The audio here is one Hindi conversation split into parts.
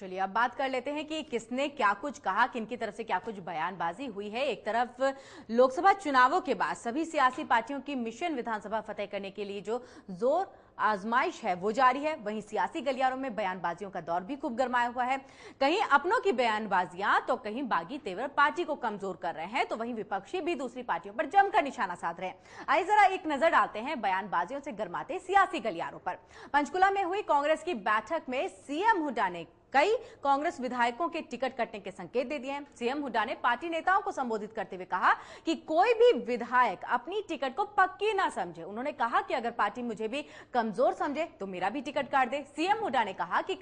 चलिए अब बात कर लेते हैं कि किसने क्या कुछ कहा, किनकी तरफ से क्या कुछ बयानबाजी हुई है। एक तरफ लोकसभा चुनावों के बाद सभी सियासी पार्टियों की मिशन विधानसभा फतेह करने के लिए जो जोर आजमाइश है वो जारी है, वहीं सियासी गलियारों में बयानबाजियों का दौर भी खूब गरमाया हुआ है। कहीं अपनों की बयानबाजियां तो कहीं बागी तेवर पार्टी को कमजोर कर रहे हैं, तो वहीं विपक्षी भी दूसरी पार्टियों पर जमकर निशाना साध रहे हैं। आइए जरा एक नजर डालते हैं बयानबाजियों से गरमाते सियासी गलियारों पर। पंचकुला में हुई कांग्रेस की बैठक में सीएम हुड्डा ने कई कांग्रेस विधायकों के टिकट कटने के संकेत दे दिए हैं। सीएम हुड्डा ने पार्टी नेताओं को संबोधित करते हुए कहा कि कोई भी विधायक अपनी टिकट को पक्की ना समझे। उन्होंने कहा कि अगर पार्टी मुझे भी कमजोर समझे तो मेरा भी टिकट काट दे। सीएम हुड्डा ने कहा कि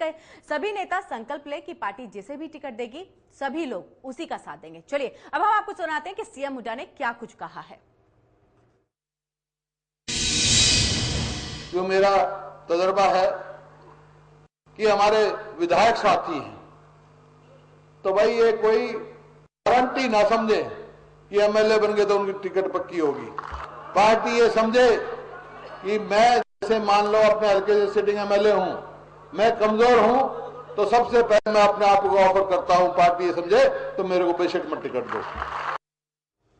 सभी नेता संकल्प ले कि पार्टी जिसे भी टिकट देगी सभी लोग उसी का साथ देंगे। चलिए अब हम आपको सुनाते हैं कि सीएम हुड्डा ने क्या कुछ कहा है। जो मेरा तजर्बा है कि हमारे विधायक साथी हैं, तो भाई ये कोई गारंटी ना समझे कि एमएलए बन गए तो उनकी टिकट पक्की होगी। पार्टी ये समझे कि मैं जैसे मान लो अपने हल्के से सिटिंग एमएलए हूं, मैं कमजोर हूं, तो सबसे पहले मैं अपने आप को ऑफर करता हूं, पार्टी ये समझे तो मेरे को बेशक मत टिकट दो।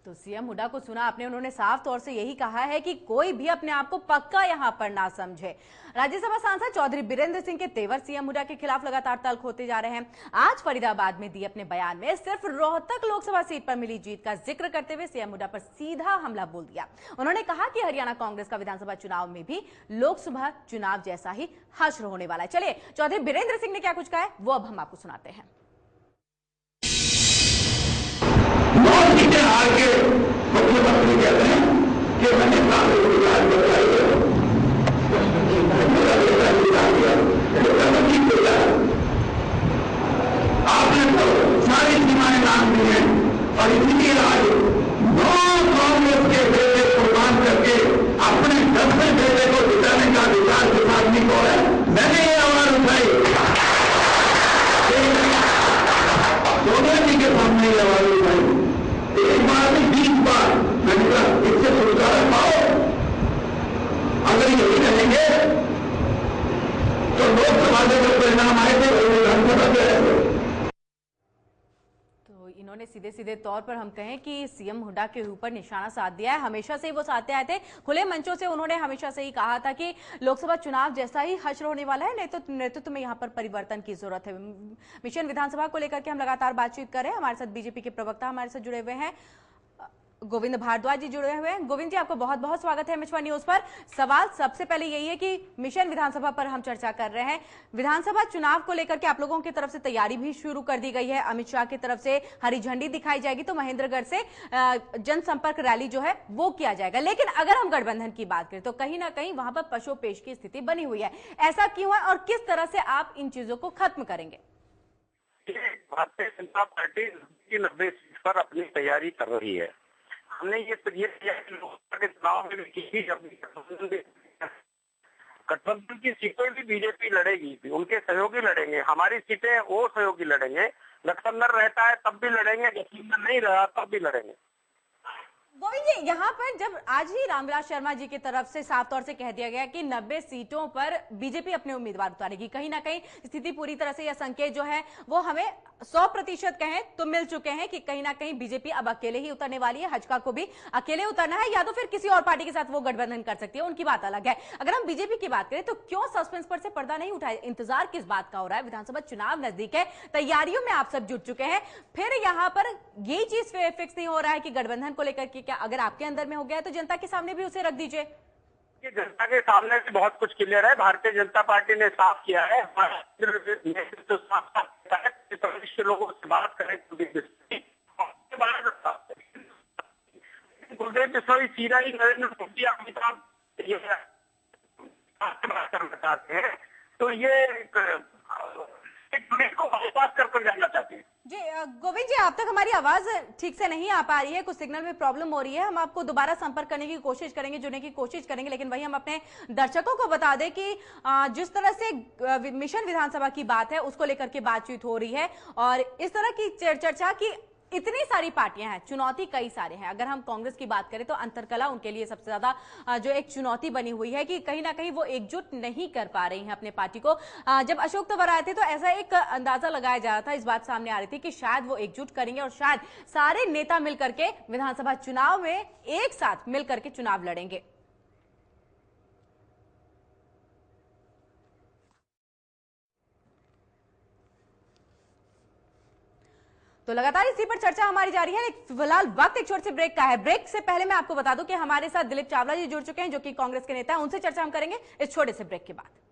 तो सीएम हुड्डा को सुना आपने, उन्होंने साफ तौर से यही कहा है कि कोई भी अपने आप को पक्का यहां पर ना समझे। राज्यसभा सांसद चौधरी बीरेंद्र सिंह के तेवर सीएम हुड्डा के खिलाफ लगातार तल्ख होते जा रहे हैं। आज फरीदाबाद में दिए अपने बयान में सिर्फ रोहतक लोकसभा सीट पर मिली जीत का जिक्र करते हुए सीएम हुड्डा पर सीधा हमला बोल दिया। उन्होंने कहा कि हरियाणा कांग्रेस का विधानसभा चुनाव में भी लोकसभा चुनाव जैसा ही हश्र होने वाला है। चलिए चौधरी बीरेंद्र सिंह ने क्या कुछ कहा है वो अब हम आपको सुनाते हैं। हार के मुख्यमंत्री कहते हैं कि मैंने कांग्रेस की राज बताई है, आपने तो सारी सीमाएं नाम दी हैं और इतनी आज 9 कांग्रेस के बेटे कुर्बान करके अपने 10वें बेटे को जिताने का अधिकार किस आदमी को है। मैंने ये आवाज उठाई, सोनिया जी के सामने ये आवाज उठाई, एक बार नहीं 20 बार मैंने कहा इससे छुटकारा पाओ। अगर यही रहेंगे तो लोकसभा के जो परिणाम आए थे वो विधानसभा के रहेंगे। तो इन्होंने सीधे सीधे तौर पर हम कहें कि सीएम हुड्डा के ऊपर निशाना साध दिया है। हमेशा से ही वो साधते आए थे, खुले मंचों से उन्होंने हमेशा से ही कहा था कि लोकसभा चुनाव जैसा ही हश्र होने वाला है, नेतृत्व में यहाँ पर परिवर्तन की जरूरत है। मिशन विधानसभा को लेकर के हम लगातार बातचीत कर रहे हैं। हमारे साथ बीजेपी के प्रवक्ता हमारे साथ जुड़े हुए हैं, गोविंद भारद्वाज जी जुड़े हुए हैं। गोविंद जी आपका बहुत बहुत स्वागत है एमएच1 न्यूज पर। सवाल सबसे पहले यही है कि मिशन विधानसभा पर हम चर्चा कर रहे हैं। विधानसभा चुनाव को लेकर के आप लोगों की तरफ से तैयारी भी शुरू कर दी गई है। अमित शाह की तरफ से हरी झंडी दिखाई जाएगी, तो महेंद्रगढ़ से जनसंपर्क रैली जो है वो किया जाएगा। लेकिन अगर हम गठबंधन की बात करें तो कहीं ना कहीं वहां पर पशुपेश की स्थिति बनी हुई है। ऐसा क्यों है और किस तरह से आप इन चीजों को खत्म करेंगे? भारतीय जनता पार्टी की 90 सीट पर अपनी तैयारी कर रही है। हमने ये लोकसभा के चुनाव में भी की, गठबंधन की सीटें भी बीजेपी लड़ेगी, उनके सहयोगी लड़ेंगे, हमारी सीटें वो सहयोगी लड़ेंगे। गठबंधन रहता है तब भी लड़ेंगे, गठबंधन नहीं रहा तब भी लड़ेंगे। गोविंद जी, यहाँ पर जब आज ही रामविलास शर्मा जी की तरफ से साफ तौर से कह दिया गया कि 90 सीटों पर बीजेपी अपने उम्मीदवार उतारेगी, कहीं ना कहीं स्थिति पूरी तरह से यह संकेत जो है वो हमें 100% कहें तो मिल चुके हैं कि कहीं ना कहीं बीजेपी अब अकेले ही उतरने वाली है। हजका को भी अकेले उतरना है या तो फिर किसी और पार्टी के साथ वो गठबंधन कर सकती है, उनकी बात अलग है। अगर हम बीजेपी की बात करें तो क्यों सस्पेंस पर से पर्दा नहीं उठाए? इंतजार किस बात का हो रहा है? विधानसभा चुनाव नजदीक है, तैयारियों में आप सब जुट चुके हैं, फिर यहाँ पर ये चीज फिक्स नहीं हो रहा है कि गठबंधन को लेकर के क्या अगर आपके अंदर में हो गया तो जनता के सामने भी उसे रख दीजिए। जनता के सामने भी बहुत कुछ क्लियर है। भारतीय जनता पार्टी ने साफ किया है, लोगों से बात करें गुरुदेव बिश्नोई सीधा ही नरेंद्र मोदी अमिताभ बात करना चाहते हैं, तो ये को बाईपास कर जाना चाहते हैं। जी गोविंद जी, आप तक हमारी आवाज ठीक से नहीं आ पा रही है, कुछ सिग्नल में प्रॉब्लम हो रही है। हम आपको दोबारा संपर्क करने की कोशिश करेंगे, जुड़ने की कोशिश करेंगे, लेकिन वही हम अपने दर्शकों को बता दें कि जिस तरह से मिशन विधानसभा की बात है उसको लेकर के बातचीत हो रही है और इस तरह की चर्चा की इतनी सारी पार्टियां हैं, चुनौती कई सारे हैं। अगर हम कांग्रेस की बात करें तो अंतरकला उनके लिए सबसे ज्यादा जो एक चुनौती बनी हुई है कि कहीं ना कहीं वो एकजुट नहीं कर पा रही हैं अपने पार्टी को। जब अशोक तंवर आए थे तो ऐसा एक अंदाजा लगाया जा रहा था, इस बात सामने आ रही थी कि शायद वो एकजुट करेंगे और शायद सारे नेता मिलकर के विधानसभा चुनाव में एक साथ मिलकर के चुनाव लड़ेंगे। तो लगातार इसी पर चर्चा हमारी जारी है। फिलहाल वक्त एक छोटे से ब्रेक का है। ब्रेक से पहले मैं आपको बता दूं कि हमारे साथ दिलीप चावला जी जुड़ चुके हैं, जो कि कांग्रेस के नेता हैं। उनसे चर्चा हम करेंगे इस छोटे से ब्रेक के बाद।